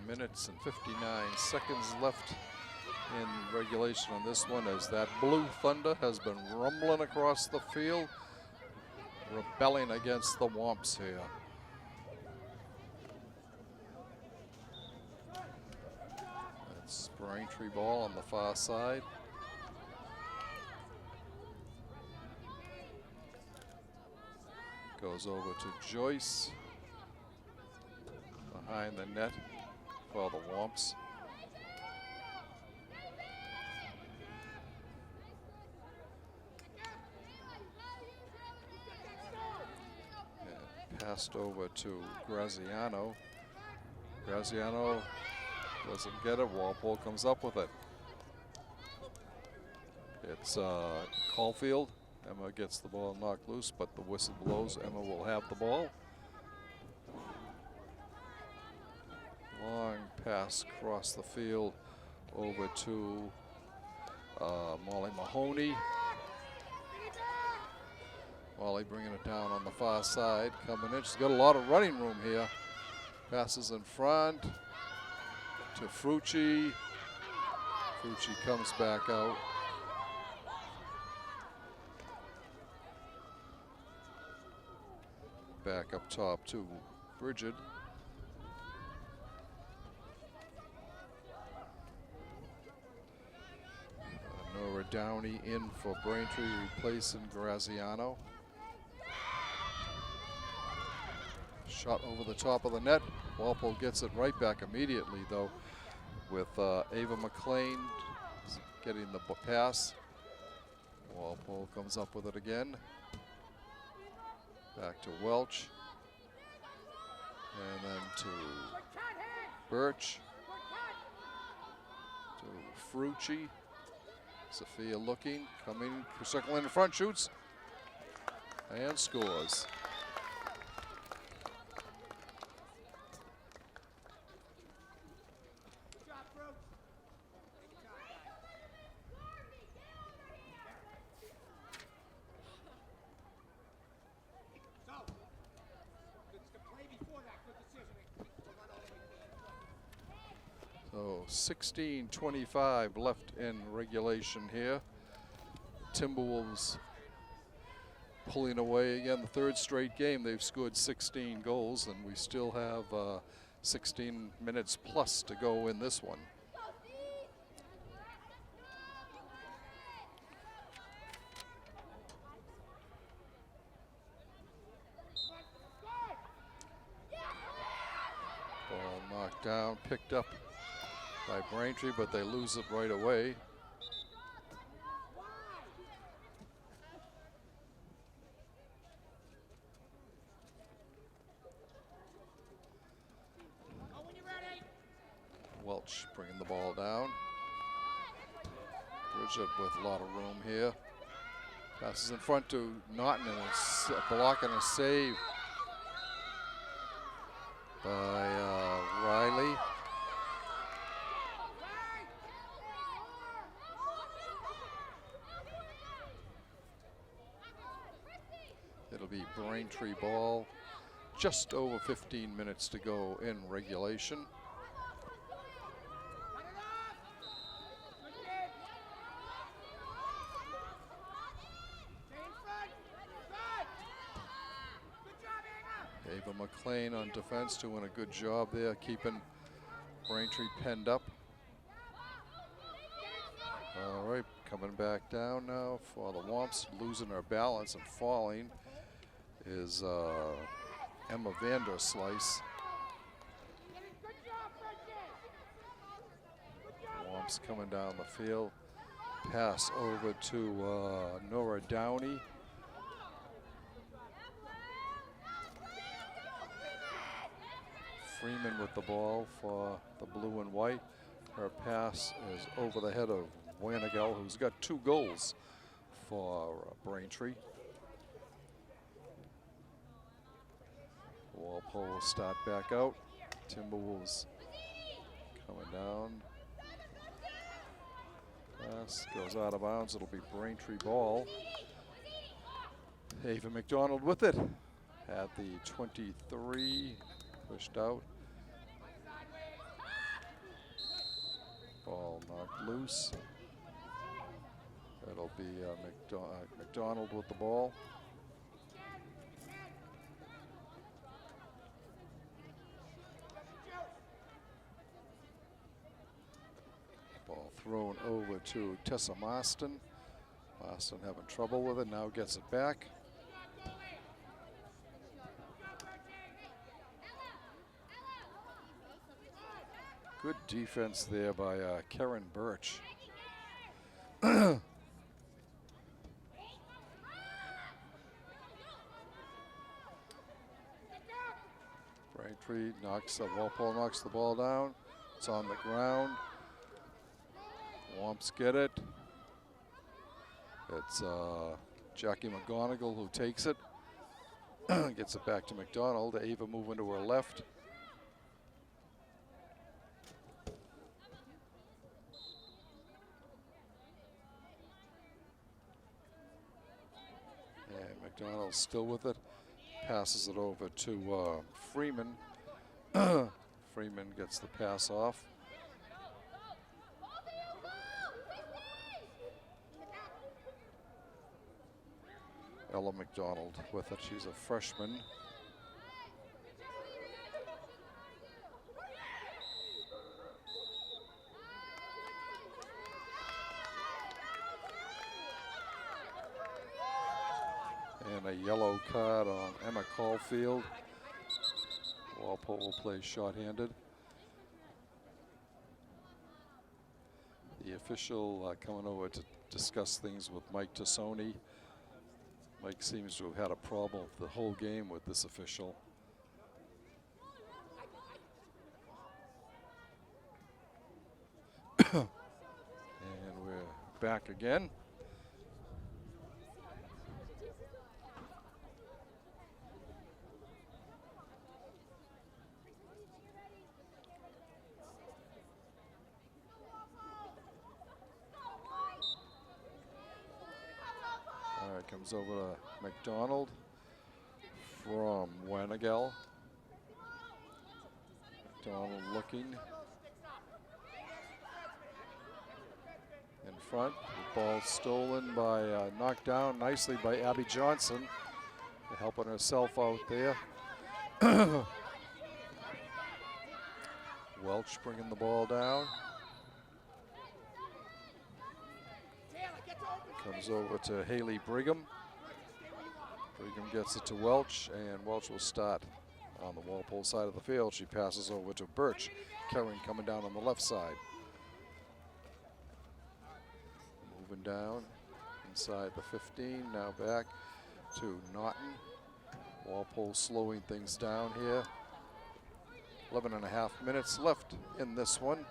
and 59 seconds left in regulation on this one, as that Blue Thunder has been rumbling across the field, rebelling against the Womps here. That's Braintree ball on the far side. Goes over to Joyce behind the net for the Womps. And passed over to Graziano. Graziano doesn't get it. Walpole comes up with it. It's Caulfield. Emma gets the ball knocked loose, but the whistle blows. Emma will have the ball. Long pass across the field over to Molly Mahoney. Molly bringing it down on the far side, coming in. She's got a lot of running room here. Passes in front to Frucci. Frucci comes back out. Back up top to Bridget. Nora Downey in for Braintree, replacing Graziano. Shot over the top of the net. Walpole gets it right back immediately, though, with Ava McLean getting the pass. Walpole comes up with it again. Back to Welch. And then to Birch. To Frucci. Sophia looking, coming, circling in front, shoots, and scores. So 16:25 left in regulation here. Timberwolves pulling away again, the third straight game. They've scored 16 goals, and we still have 16 minutes plus to go in this one. Ball knocked down, picked up by Braintree, but they lose it right away. Welch bringing the ball down. Bridget with a lot of room here. Passes in front to Naughton, and it's a block and a save by Riley. It'll be Braintree ball. Just over 15 minutes to go in regulation. Ava McLean on defense, doing a good job there, keeping Braintree penned up. All right, coming back down now for the Womps, losing her balance and falling is Emma Vanderslice. Womps coming down the field. Pass over to Nora Downey. Freeman with the ball for the blue and white. Her pass is over the head of Wanagel, who's got 2 goals for Braintree. Walpole will start back out. Timberwolves coming down. Pass goes out of bounds. It'll be Braintree ball. Ava McDonald with it at the 23, pushed out. Ball knocked loose. It'll be McDonald with the ball. Ball thrown over to Tessa Marston. Marston having trouble with it, now gets it back. Good defense there by Karen Birch. Braintree Walpole knocks the ball down. It's on the ground. Womps get it. It's Jackie McGonigal who takes it. Gets it back to McDonald. Ava moving to her left. And McDonald still with it. Passes it over to Freeman. Freeman gets the pass off. Ella McDonald with it. She's a freshman. And a yellow card on Emma Caulfield. Walpole will play shorthanded. The official coming over to discuss things with Mike Tassoni. Mike seems to have had a problem the whole game with this official. And we're back again. Comes over to McDonald from Wanigal. McDonald looking in front. The ball stolen by, knocked down nicely by Abby Johnson. Helping herself out there. Welch bringing the ball down. Comes over to Haley Brigham. Brigham gets it to Welch, and Welch will start on the Walpole side of the field. She passes over to Birch. Karen coming down on the left side. Moving down inside the 15, now back to Naughton. Walpole slowing things down here. 11.5 minutes left in this one.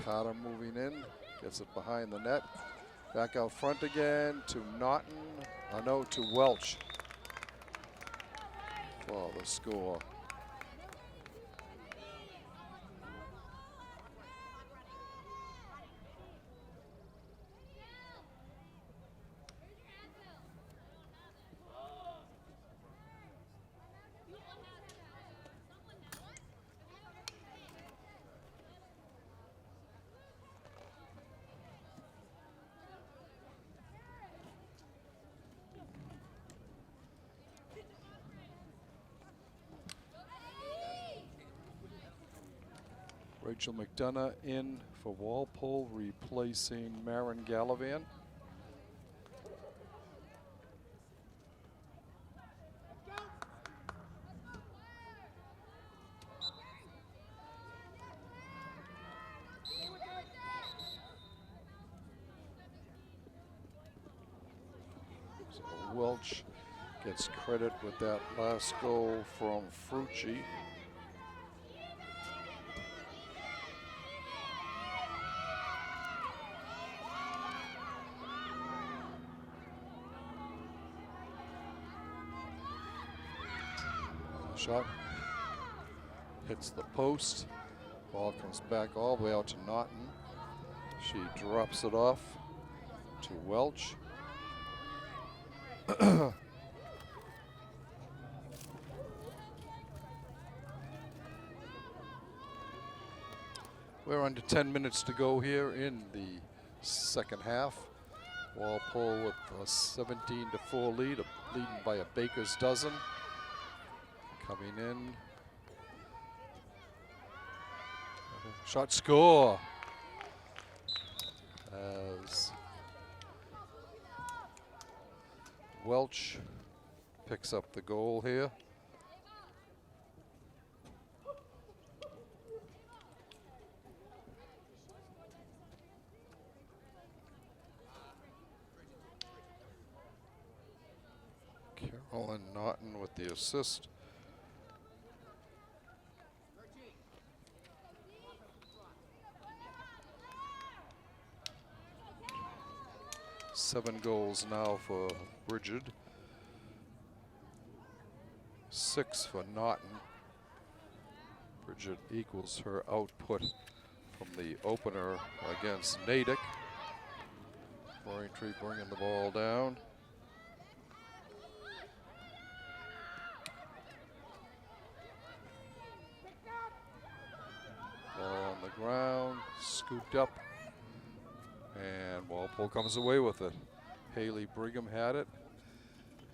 Carter moving in. Gets it behind the net. Back out front again to Naughton. No, to Welch for the score. Rachel McDonough in for Walpole, replacing Marin Gallivan. So Welch gets credit with that last goal from Frucci. Shot hits the post. Ball comes back all the way out to Naughton. She drops it off to Welch. We're under 10 minutes to go here in the second half. Walpole with a 17-4 lead, leading by a baker's dozen. Coming in. Shot score. As Welch picks up the goal here. Carolyn Naughton with the assist. Seven goals now for Bridget. 6 for Naughton. Bridget equals her output from the opener against Natick. Braintree bringing the ball down. Ball on the ground, scooped up, and Walpole comes away with it. Haley Brigham had it,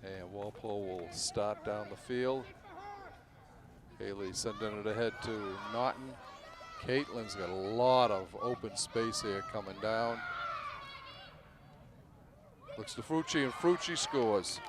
and Walpole will start down the field. Haley sending it ahead to Naughton. Caitlin's got a lot of open space here coming down. Looks to Frucci, and Frucci scores.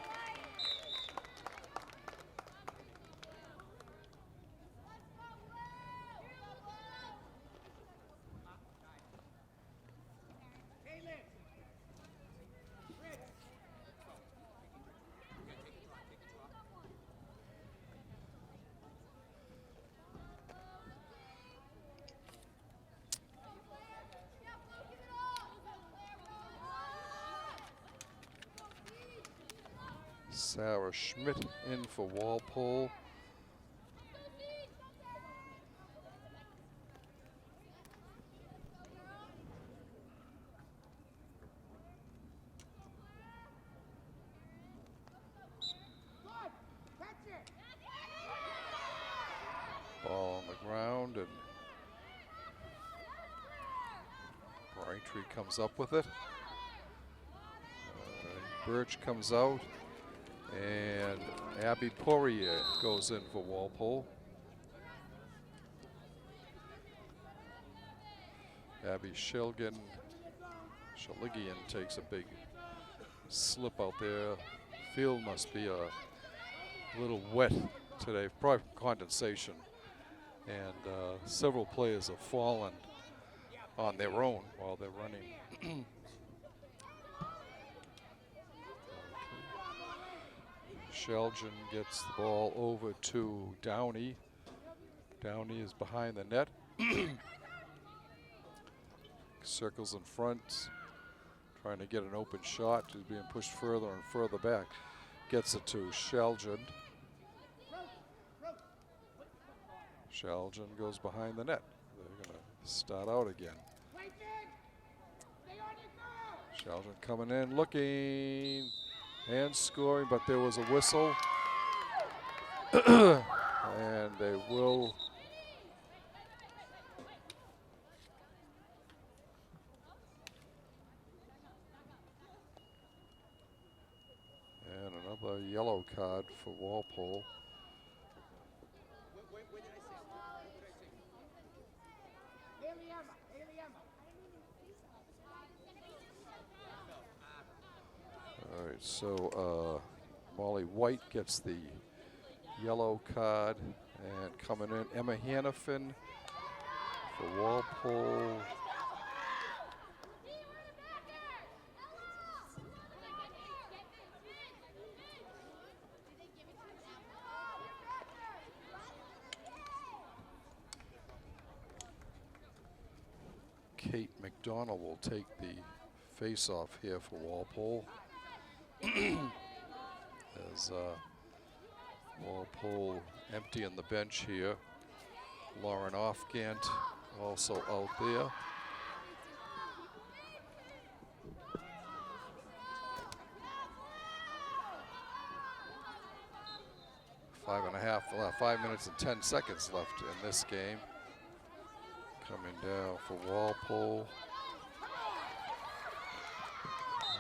Sarah Schmidt in for Walpole. Ball on the ground, and Braintree comes up with it. Birch comes out, and Abby Poirier goes in for Walpole. Abby Shilligan takes a big slip out there. Field must be a little wet today, probably condensation. And several players have fallen on their own while they're running. Shelton gets the ball over to Downey. Downey is behind the net. Circles in front, trying to get an open shot. He's being pushed further and further back. Gets it to Shelton. Shelton goes behind the net. They're going to start out again. Shelton coming in, looking, and scoring, but there was a whistle. And they will and another yellow card for Walpole. All right, so Molly White gets the yellow card, and coming in, Emma Hannafin for Walpole. Kate McDonald will take the face-off here for Walpole. As Walpole emptying the bench here. Lauren Offgant also out there. 5 minutes and 10 seconds left in this game. Coming down for Walpole.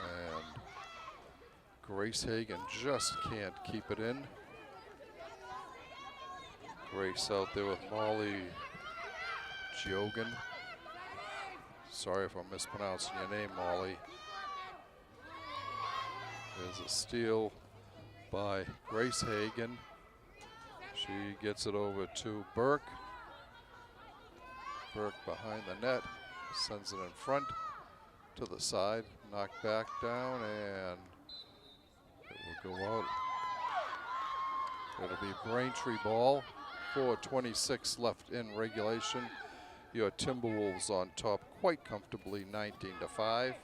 And Grace Hagan just can't keep it in. Grace out there with Molly Jogan. Sorry if I'm mispronouncing your name, Molly. There's a steal by Grace Hagan. She gets it over to Burke. Burke behind the net, sends it in front to the side, knocked back down, and it will go out. It'll be Braintree ball. 4:26 left in regulation. Your Timberwolves on top quite comfortably, 19-5.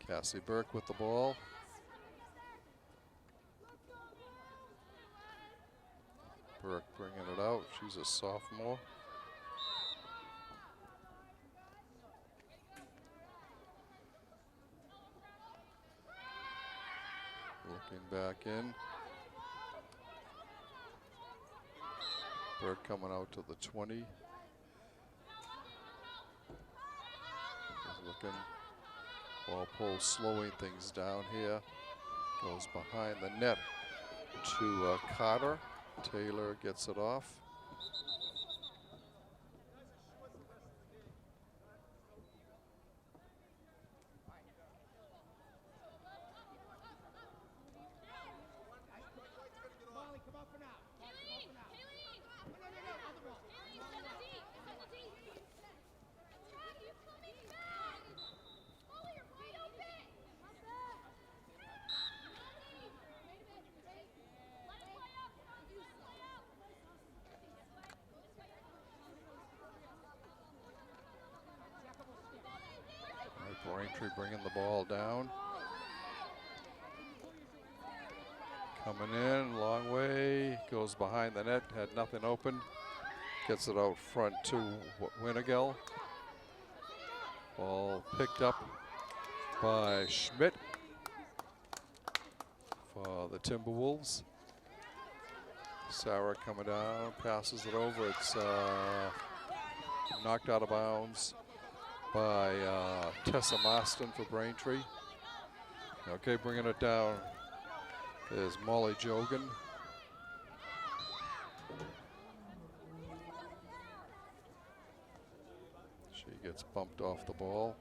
Cassie Burke with the ball. Burke bringing it out. She's a sophomore. Looking back in. Burke coming out to the 20. Just looking. Walpole slowing things down here. Goes behind the net to Carter. Taylor gets it off. Braintree bringing the ball down. Coming in, long way, goes behind the net, had nothing open. Gets it out front to Winnegill. Ball picked up by Schmidt for the Timberwolves. Sarah coming down, passes it over. It's knocked out of bounds by Tessa Marston for Braintree. Okay, bringing it down is Molly Jogan. She gets bumped off the ball.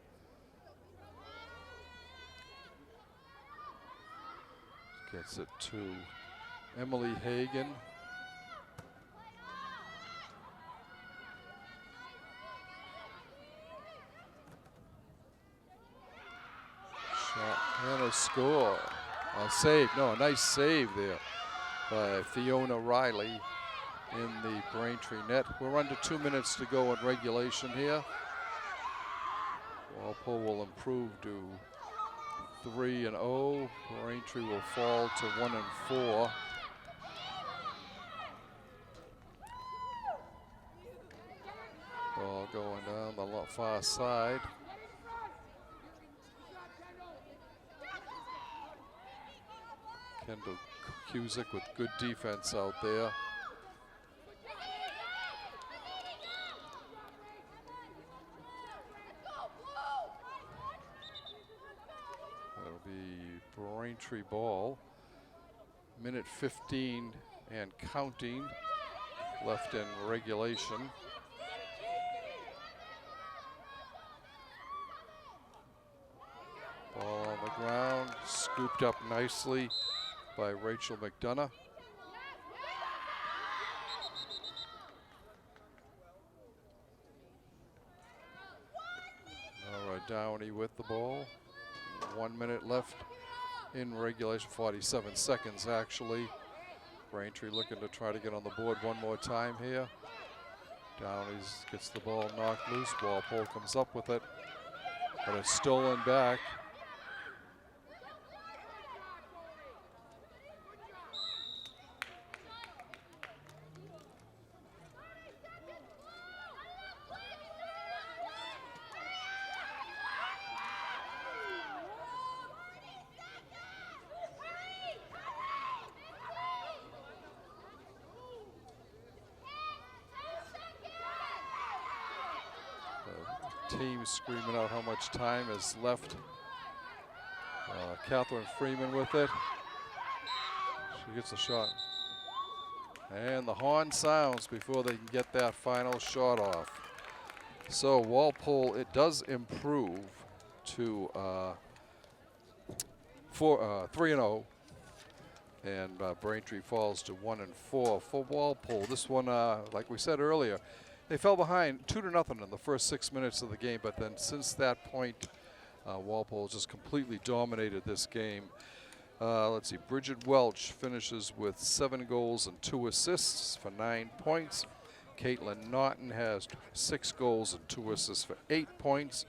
Gets it to Emily Hagan. And a score. A save. No, a nice save there by Fiona Riley in the Braintree net. We're under 2 minutes to go in regulation here. Walpole will improve to 3-0. Braintree will fall to 1-4. Ball going down the far side. Kendall Cusick with good defense out there. That'll be Braintree ball. Minute 15 and counting left in regulation. Ball on the ground, scooped up nicely by Rachel McDonough. All right, Downey with the ball. 1 minute left in regulation, 47 seconds actually. Braintree looking to try to get on the board one more time here. Downey gets the ball knocked loose. Walpole comes up with it, but it's stolen back. team screaming out how much time is left. Catherine Freeman with it. She gets a shot. And the horn sounds before they can get that final shot off. So Walpole, it does improve to 3-0. And Braintree falls to 1-4 for Walpole. This one, like we said earlier, they fell behind 2-0 in the first 6 minutes of the game, but then since that point, Walpole just completely dominated this game. Let's see, Bridget Welch finishes with 7 goals and 2 assists for 9 points. Caitlin Naughton has 6 goals and 2 assists for 8 points.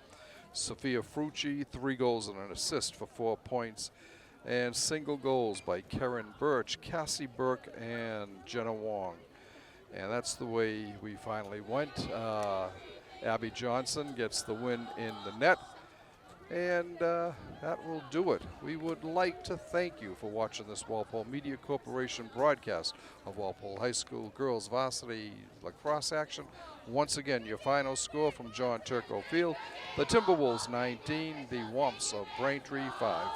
Sophia Frucci, 3 goals and an assist for 4 points. And single goals by Karen Birch, Cassie Burke, and Jenna Wong. And that's the way we finally went. Abby Johnson gets the win in the net. And that will do it. We would like to thank you for watching this Walpole Media Corporation broadcast of Walpole High School Girls Varsity Lacrosse action. Once again, your final score from John Turco Field, the Timberwolves 19, the Womps of Braintree 5.